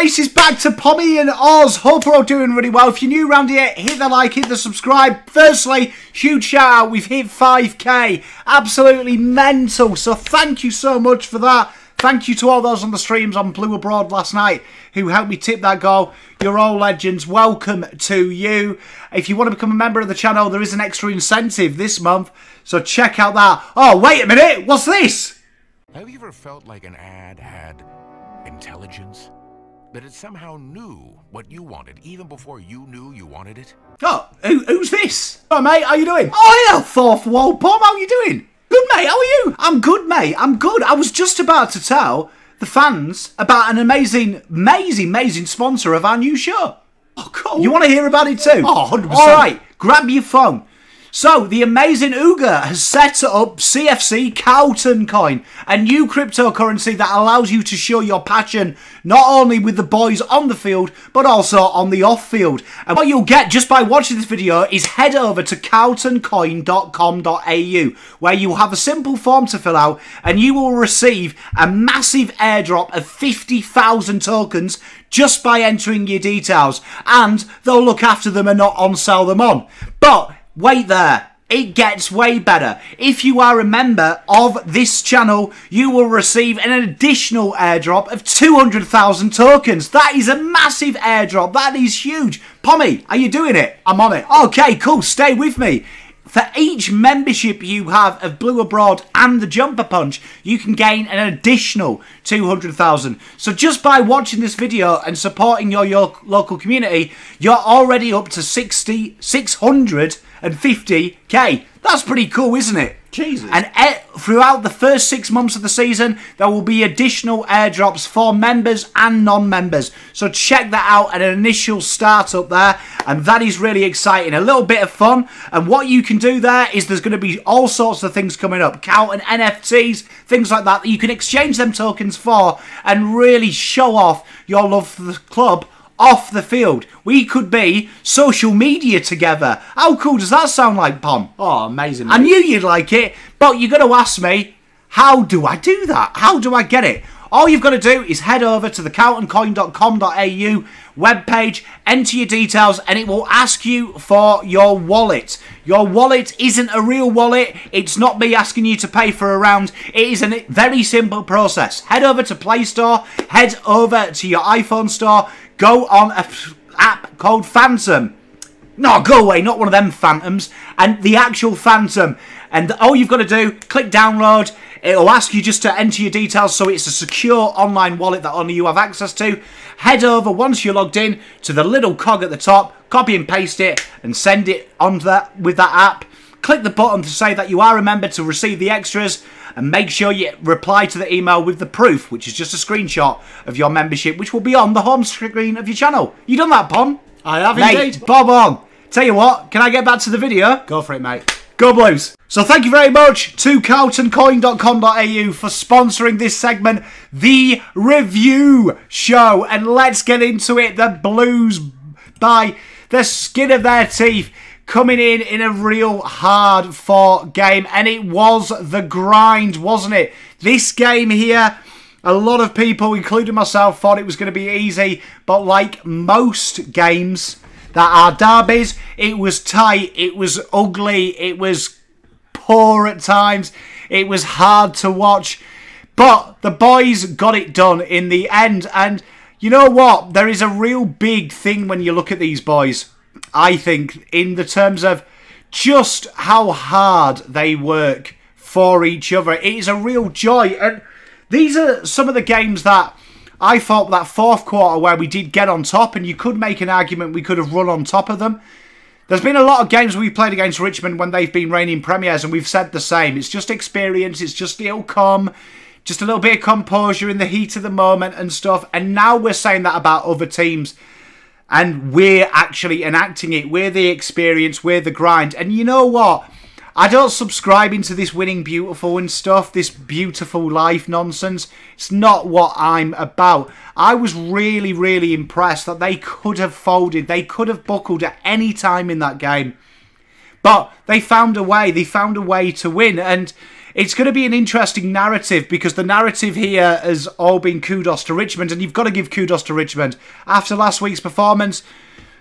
races back to PommyinOz. Hope we're all doing really well. If you're new around here, hit the like, hit the subscribe. Firstly, huge shout out. We've hit 5k. Absolutely mental. So thank you so much for that. Thank you to all those on the streams on Blue Abroad last night who helped me tip that goal. You're all legends. Welcome to you. If you want to become a member of the channel, there is an extra incentive this month. So check out that. Oh, wait a minute. What's this? Have you ever felt like an ad had intelligence? That it somehow knew what you wanted, even before you knew you wanted it? Oh, who's this? Oh, mate, how you doing? Oh, hello, fourth wall Pom. How you doing? Good, mate. How are you? I'm good, mate. I'm good. I was just about to tell the fans about an amazing sponsor of our new show. Oh, cool. You want to hear about it too? Oh, 100%. All right, grab your phone. So, the amazing Uga has set up CFC Carlton Coin, a new cryptocurrency that allows you to show your passion not only with the boys on the field, but also on the off-field. And what you'll get just by watching this video is head over to CarltonCoin.com.au, where you'll have a simple form to fill out, and you will receive a massive airdrop of 50,000 tokens just by entering your details. And they'll look after them and not on-sell them on. But wait there, it gets way better. If you are a member of this channel, you will receive an additional airdrop of 200,000 tokens. That is a massive airdrop. That is huge. Pommy, are you doing it? I'm on it. Okay, cool. Stay with me. For each membership you have of Blue Abroad and the Jumper Punch, you can gain an additional 200,000. So just by watching this video and supporting your local community, you're already up to 650k. That's pretty cool, isn't it? Jesus. And throughout the first 6 months of the season, there will be additional airdrops for members and non-members. So check that out, an initial start up there. And that is really exciting. A little bit of fun. And what you can do there is there's going to be all sorts of things coming up. Carlton NFTs, things like that you can exchange them tokens for and really show off your love for the club off the field. We could be social media together. How cool does that sound like, Pom? Oh, amazing, mate. I knew you'd like it, but you're going to ask me, how do I do that? How do I get it? All you've got to do is head over to the CarltonCoin.com.au webpage, enter your details, and it will ask you for your wallet. Your wallet isn't a real wallet. It's not me asking you to pay for a round. It is a very simple process. Head over to Play Store, head over to your iPhone store, go on an app called Phantom. No, go away, not one of them Phantoms. And the actual Phantom. And all you've got to do, click download. It'll ask you just to enter your details, so it's a secure online wallet that only you have access to. Head over, once you're logged in, to the little cog at the top, copy and paste it, and send it on that with that app. Click the button to say that you are a member to receive the extras, and make sure you reply to the email with the proof, which is just a screenshot of your membership, which will be on the home screen of your channel. You done that, Pom? I have, mate, indeed. Bob on. Tell you what, can I get back to the video? Go for it, mate. Go Blues. So thank you very much to CarltonCoin.com.au for sponsoring this segment, the review show. And let's get into it. The Blues, by the skin of their teeth, coming in a real hard-fought game. And it was the grind, wasn't it? This game here, a lot of people, including myself, thought it was going to be easy. But like most games that are derbies, it was tight, it was ugly, it was poor at times, it was hard to watch. But the boys got it done in the end. And you know what? There is a real big thing when you look at these boys, I think, in the terms of just how hard they work for each other. It is a real joy. And these are some of the games that I thought that fourth quarter where we did get on top, and you could make an argument we could have run on top of them. There's been a lot of games we've played against Richmond when they've been reigning premiers, and we've said the same. It's just experience, it's just it'll come, just a little bit of composure in the heat of the moment and stuff. And now we're saying that about other teams, and we're actually enacting it. We're the experience, we're the grind. And you know what? I don't subscribe into this winning beautiful and stuff, this beautiful life nonsense. It's not what I'm about. I was really, really impressed that they could have folded. They could have buckled at any time in that game. But they found a way. They found a way to win. And it's going to be an interesting narrative, because the narrative here has all been kudos to Richmond, and you've got to give kudos to Richmond. After last week's performance,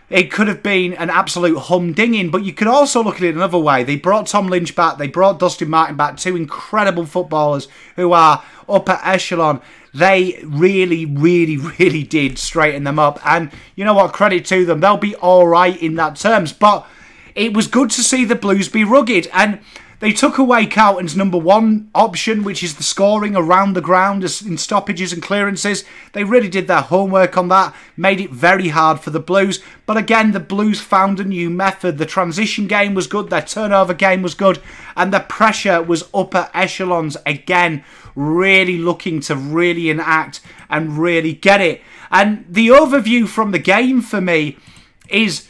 it could have been an absolute humdinging, but you could also look at it another way. They brought Tom Lynch back, they brought Dustin Martin back, two incredible footballers who are upper echelon. They really, really, really did straighten them up, and you know what, credit to them, they'll be alright in that terms. But it was good to see the Blues be rugged, and they took away Carlton's number one option, which is the scoring around the ground in stoppages and clearances. They really did their homework on that, made it very hard for the Blues. But again, the Blues found a new method. The transition game was good, their turnover game was good, and the pressure was upper echelons again, really looking to really enact and really get it. And the overview from the game for me is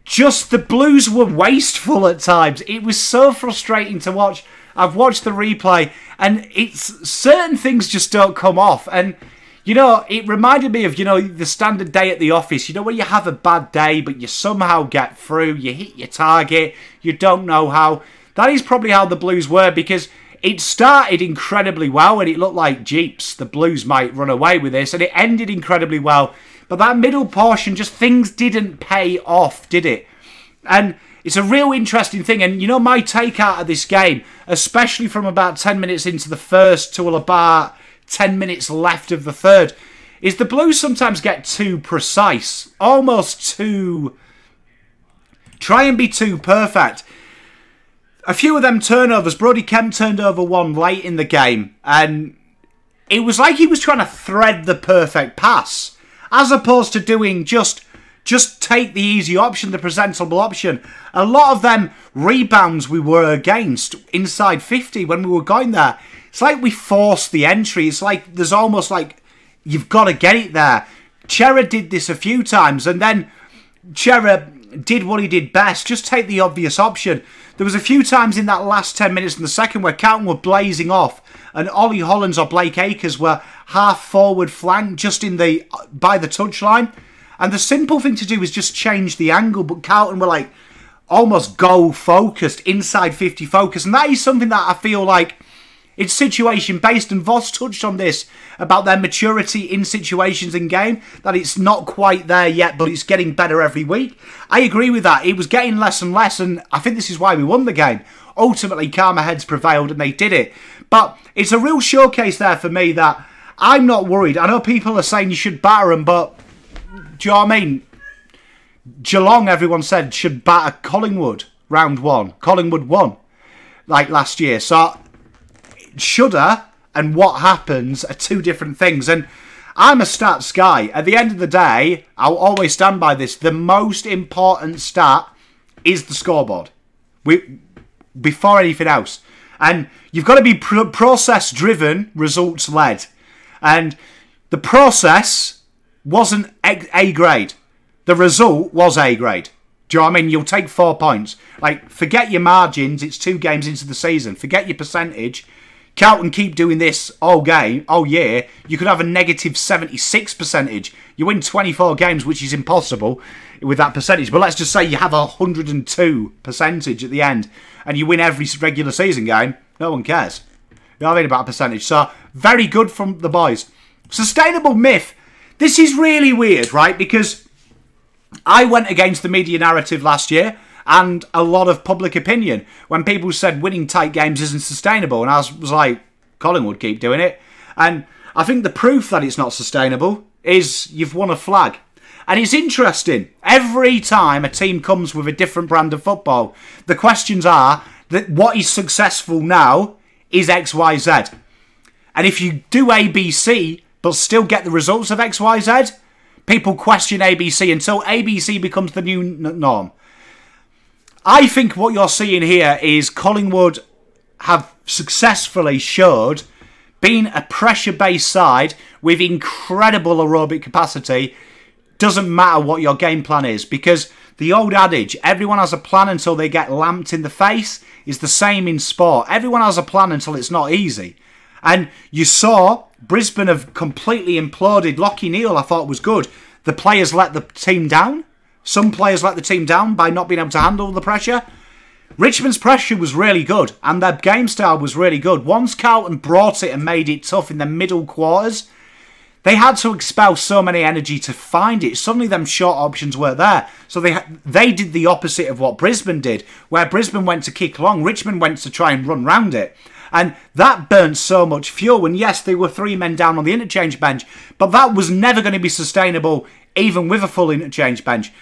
just the Blues were wasteful at times. It was so frustrating to watch. I've watched the replay, and it's certain things just don't come off. And, you know, it reminded me of, you know, the standard day at the office. You know, when you have a bad day, but you somehow get through, you hit your target, you don't know how. That is probably how the Blues were, because it started incredibly well, and it looked like, jeeps, the Blues might run away with this, and it ended incredibly well. But that middle portion, just things didn't pay off, did it? And it's a real interesting thing. And, you know, my take out of this game, especially from about 10 minutes into the first to about 10 minutes left of the third, is the Blues sometimes get too precise. Almost too... try and be too perfect. A few of them turnovers. Brodie Kemp turned over one late in the game, and it was like he was trying to thread the perfect pass, as opposed to doing just take the easy option, the presentable option. A lot of them rebounds we were against inside 50 when we were going there, it's like we forced the entry. It's like there's almost like you've got to get it there. Chera did this a few times, and then Chera did what he did best, just take the obvious option. There was a few times in that last 10 minutes in the second where Carlton were blazing off, and Ollie Hollands or Blake Acres were half forward flank just by the touchline. And the simple thing to do is just change the angle, but Carlton were like almost goal focused, inside 50 focus, and that is something that I feel like it's situation based, and Voss touched on this about their maturity in situations in game, that it's not quite there yet, but it's getting better every week. I agree with that. It was getting less and less, and I think this is why we won the game. Ultimately, calmer heads prevailed and they did it. But it's a real showcase there for me that I'm not worried. I know people are saying you should batter them, but do you know what I mean? Geelong, everyone said, should batter Collingwood round one. Collingwood won, like last year. So, shoulda and what happens are two different things. And I'm a stats guy. At the end of the day, I'll always stand by this. The most important stat is the scoreboard. Before anything else. And you've got to be process-driven, results-led. And the process wasn't A grade. The result was A grade. Do you know what I mean? You'll take 4 points. Like, forget your margins. It's 2 games into the season. Forget your percentage. Carlton keep doing this all year. You could have a negative 76 percentage. You win 24 games, which is impossible with that percentage. But let's just say you have 102 percentage at the end, and you win every regular season game. No one cares. You know what I mean about a percentage. So, very good from the boys. Sustainable myth. This is really weird, right? Because I went against the media narrative last year and a lot of public opinion when people said winning tight games isn't sustainable. And I was like, Collingwood keep doing it. And I think the proof that it's not sustainable is you've won a flag. And it's interesting. Every time a team comes with a different brand of football, the questions are that what is successful now is X, Y, Z. And if you do ABC but still get the results of X, Y, Z, people question ABC until ABC becomes the new norm. I think what you're seeing here is Collingwood have successfully showed being a pressure-based side with incredible aerobic capacity. Doesn't matter what your game plan is, because the old adage, everyone has a plan until they get lamped in the face, is the same in sport. Everyone has a plan until it's not easy. And you saw Brisbane have completely imploded. Lachie Neale, I thought, was good. The players let the team down. Some players let the team down by not being able to handle the pressure. Richmond's pressure was really good, and their game style was really good. Once Carlton brought it and made it tough in the middle quarters, they had to expel so many energy to find it. Suddenly them short options weren't there. So they did the opposite of what Brisbane did, where Brisbane went to kick long, Richmond went to try and run round it. And that burnt so much fuel. And yes, they were 3 men down on the interchange bench, but that was never going to be sustainable, even with a full interchange bench.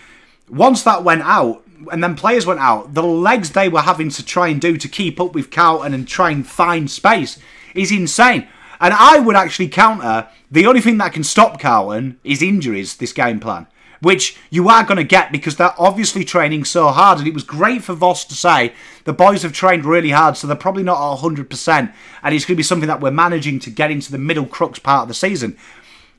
Once that went out, and then players went out, the legs they were having to try and do to keep up with Carlton and try and find space is insane. And I would actually counter, the only thing that can stop Carlton is injuries, this game plan, which you are going to get because they're obviously training so hard. And it was great for Voss to say the boys have trained really hard, so they're probably not at 100%, and it's going to be something that we're managing to get into the middle crux part of the season.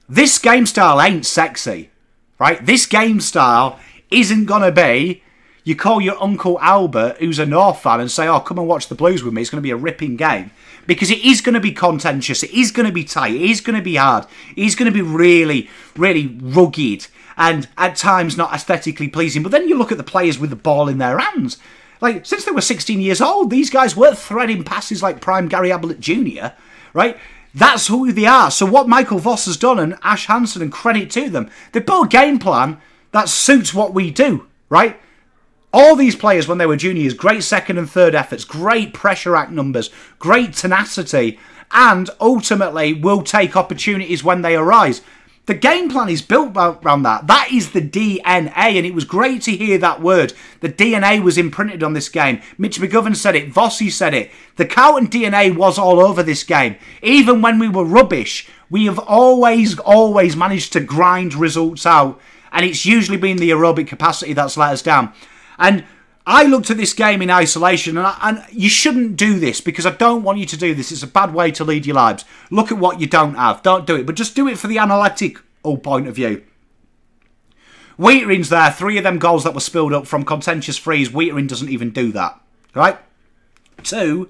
This game style ain't sexy, right? This game style isn't going to be, you call your Uncle Albert, who's a North fan, and say, oh, come and watch the Blues with me. It's going to be a ripping game. Because it is going to be contentious. It is going to be tight. It is going to be hard. It is going to be really, really rugged. And at times not aesthetically pleasing. But then you look at the players with the ball in their hands. Like, since they were 16 years old, these guys weren't threading passes like prime Gary Ablett Jr., right? That's who they are. So what Michael Voss has done, and Ash Hansen, and credit to them, they built a game plan that suits what we do, right? All these players, when they were juniors, great second and third efforts, great pressure act numbers, great tenacity, and ultimately will take opportunities when they arise. The game plan is built around that. That is the DNA, and it was great to hear that word. The DNA was imprinted on this game. Mitch McGovern said it. Vossi said it. The Carlton DNA was all over this game. Even when we were rubbish, we have always managed to grind results out, and it's usually been the aerobic capacity that's let us down. And I looked at this game in isolation, and you shouldn't do this because I don't want you to do this. It's a bad way to lead your lives. Look at what you don't have. Don't do it, but just do it for the analytical point of view. Whittaker's there. 3 of them goals that were spilled up from contentious frees. Whittaker doesn't even do that, right? Two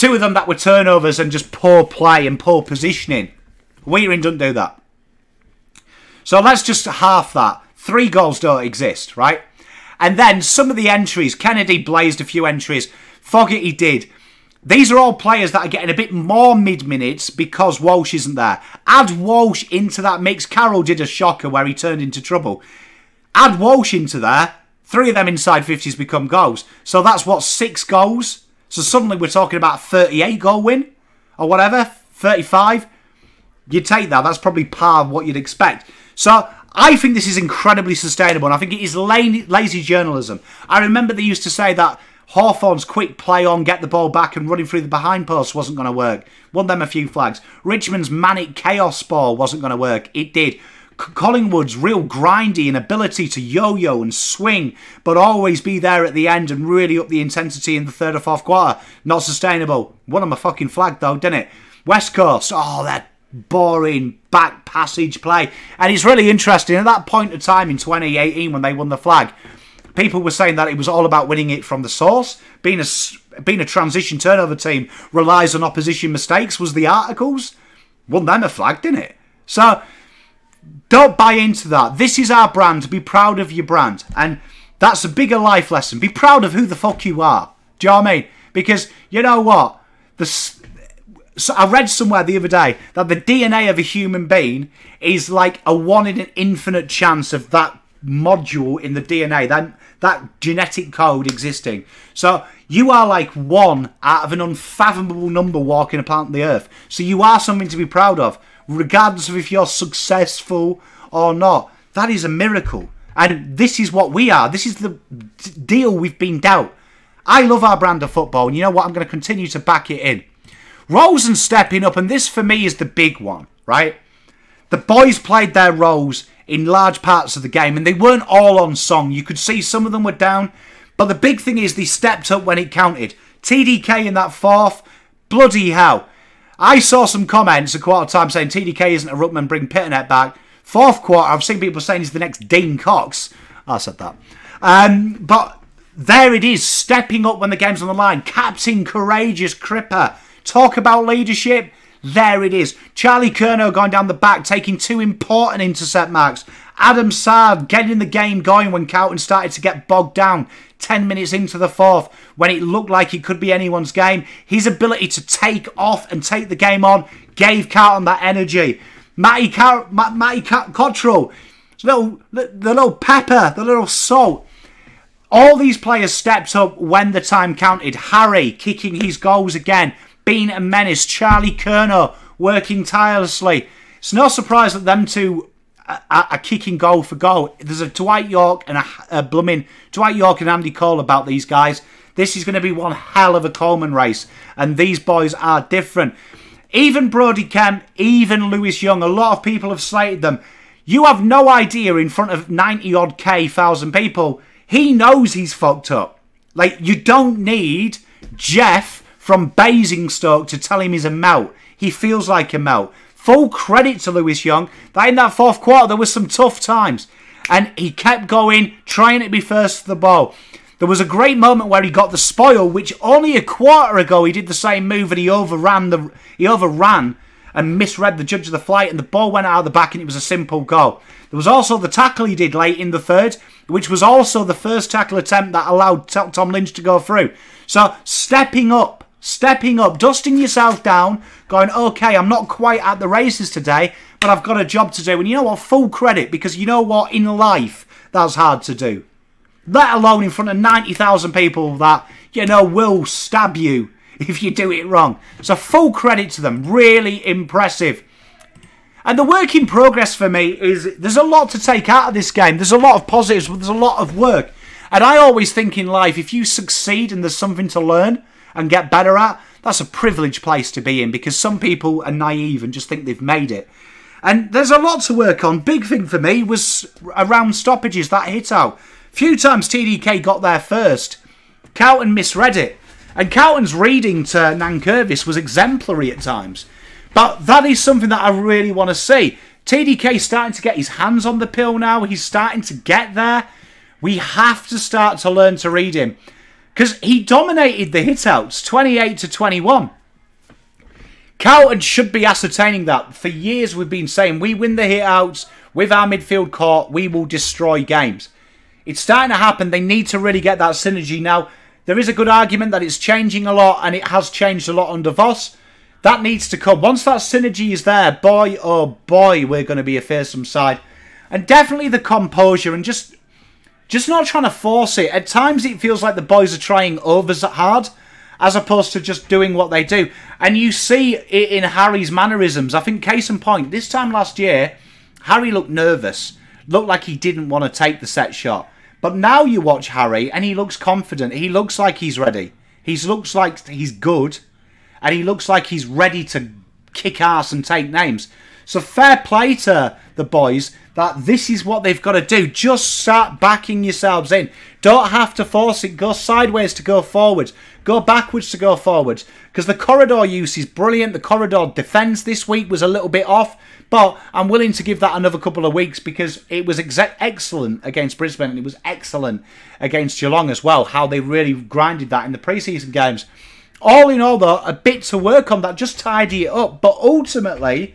of them that were turnovers and just poor play and poor positioning. Whittaker doesn't do that. So let's just half that. 3 goals don't exist, right? And then some of the entries, Kennedy blazed a few entries, Fogarty did. These are all players that are getting a bit more mid-minutes because Walsh isn't there. Add Walsh into that mix. Carroll did a shocker where he turned into trouble. Add Walsh into there, 3 of them inside 50s become goals. So that's what, 6 goals? So suddenly we're talking about a 38 goal win? Or whatever, 35? You take that, that's probably par of what you'd expect. So I think this is incredibly sustainable, and I think it is lazy journalism. I remember they used to say that Hawthorn's quick play on, get the ball back and running through the behind post wasn't going to work. Won them a few flags. Richmond's manic chaos ball wasn't going to work. It did. Collingwood's real grindy and ability to yo-yo and swing, but always be there at the end and really up the intensity in the third or fourth quarter. Not sustainable. Won them a fucking flag though, didn't it? West Coast, oh, that boring back passage play. And it's really interesting, at that point of time in 2018 when they won the flag, people were saying that it was all about winning it from the source. Being a transition turnover team relies on opposition mistakes was the articles. Won them a flag, didn't it? So don't buy into that. This is our brand. Be proud of your brand. And that's a bigger life lesson. Be proud of who the fuck you are. Do you know what I mean? Because you know what? So I read somewhere the other day that the DNA of a human being is like a 1 in an infinite chance of that module in the DNA, that genetic code existing. So you are like 1 out of an unfathomable number walking upon the earth. So you are something to be proud of, regardless of if you're successful or not. That is a miracle. And this is what we are. This is the deal we've been dealt. I love our brand of football, and you know what? I'm going to continue to back it in. Roles and stepping up, and this for me is the big one, right? The boys played their roles in large parts of the game, and they weren't all on song. You could see some of them were down, but the big thing is they stepped up when it counted. TDK in that fourth, bloody hell. I saw some comments a quarter time saying TDK isn't a ruckman, bring Pitternet back. Fourth quarter, I've seen people saying he's the next Dean Cox. I said that. But there it is, stepping up when the game's on the line. Captain Courageous Cripper. Talk about leadership. There it is. Charlie Curnow going down the back, taking 2 important intercept marks. Adam Sard getting the game going when Carlton started to get bogged down 10 minutes into the fourth when it looked like it could be anyone's game. His ability to take off and take the game on gave Carlton that energy. Matty Cottrell, the little pepper, the little salt. All these players stepped up when the time counted. Harry kicking his goals again. Being a menace. Charlie Curnow working tirelessly. It's no surprise that them two are kicking goal for goal. There's a Dwight York and Dwight York and Andy Cole about these guys. This is going to be one hell of a Coleman race, and these boys are different. Even Brodie Kemp, even Lewis Young, a lot of people have slated them. You have no idea in front of 90-odd thousand people. He knows he's fucked up. Like, you don't need Jeff from Basingstoke to tell him he's a melt. He feels like a melt. Full credit to Lewis Young that in that fourth quarter there was some tough times. And he kept going, trying to be first to the ball. There was a great moment where he got the spoil, which only a quarter ago he did the same move and he overran and misread the judge of the flight, and the ball went out of the back and it was a simple goal. There was also the tackle he did late in the third, which was also the first tackle attempt that allowed Tom Lynch to go through. So stepping up, dusting yourself down, going, okay, I'm not quite at the races today, but I've got a job to do. And you know what? Full credit, because you know what? In life, that's hard to do. Let alone in front of 90,000 people that, you know, will stab you if you do it wrong. So full credit to them. Really impressive. And the work in progress for me is there's a lot to take out of this game. There's a lot of positives, but there's a lot of work. And I always think in life, if you succeed and there's something to learn and get better at, that's a privileged place to be in, because some people are naive and just think they've made it. And there's a lot to work on. Big thing for me was around stoppages, that hit out. Few times TDK got there first. Carlton misread it. And Carlton's reading to Nankervis was exemplary at times. But that is something that I really want to see. TDK's starting to get his hands on the pill now. He's starting to get there. We have to start to learn to read him. Because he dominated the hit-outs, 28-21. Carlton should be ascertaining that. For years we've been saying, we win the hit-outs with our midfield core, we will destroy games. It's starting to happen. They need to really get that synergy now. There is a good argument that it's changing a lot, and it has changed a lot under Voss. That needs to come. Once that synergy is there, boy, oh boy, we're going to be a fearsome side. And definitely the composure and just not trying to force it. At times it feels like the boys are trying over hard as opposed to just doing what they do. And you see it in Harry's mannerisms. I think case in point, this time last year, Harry looked nervous. Looked like he didn't want to take the set shot. But now you watch Harry and he looks confident. He looks like he's ready. He looks like he's good. And he looks like he's ready to kick ass and take names. So fair play to the boys that this is what they've got to do. Just start backing yourselves in. Don't have to force it. Go sideways to go forwards. Go backwards to go forwards. Because the corridor use is brilliant. The corridor defence this week was a little bit off. But I'm willing to give that another couple of weeks because it was excellent against Brisbane. And it was excellent against Geelong as well. How they really grinded that in the pre-season games. All in all, though, a bit to work on that. Just tidy it up. But ultimately,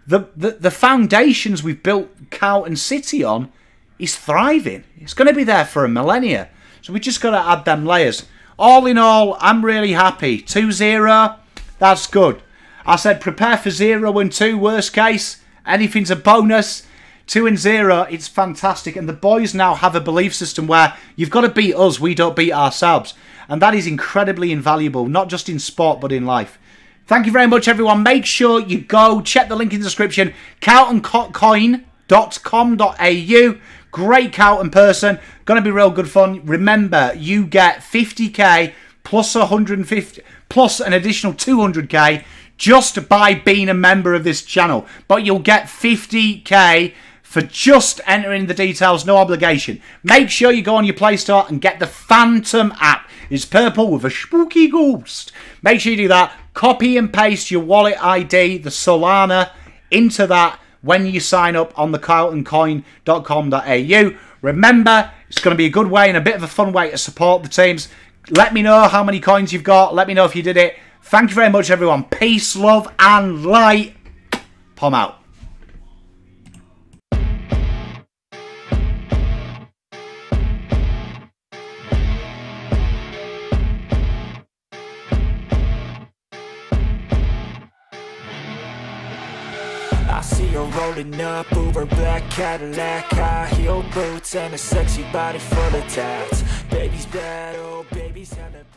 the foundations we've built Carlton City on is thriving. It's going to be there for a millennia. So we just got to add them layers. All in all, I'm really happy. 2-0, that's good. I said prepare for 0 and 2, worst case. Anything's a bonus. 2 and 0, it's fantastic. And the boys now have a belief system where you've got to beat us, we don't beat ourselves. And that is incredibly invaluable, not just in sport, but in life. Thank you very much, everyone. Make sure you go check the link in the description. CarltonCoin.com.au. Great Carlton person. Going to be real good fun. Remember, you get 50k plus 150 plus an additional 200k just by being a member of this channel. But you'll get 50k for just entering the details, no obligation. Make sure you go on your Play Store and get the Phantom app. It's purple with a spooky ghost. Make sure you do that. Copy and paste your wallet ID, the Solana, into that when you sign up on the CarltonCoin.com.au. Remember, it's going to be a good way and a bit of a fun way to support the teams. Let me know how many coins you've got. Let me know if you did it. Thank you very much, everyone. Peace, love, and light. Pom out. rolling up Uber black Cadillac, high heel boots and a sexy body full of tats. Baby's bad, oh baby's hella bad.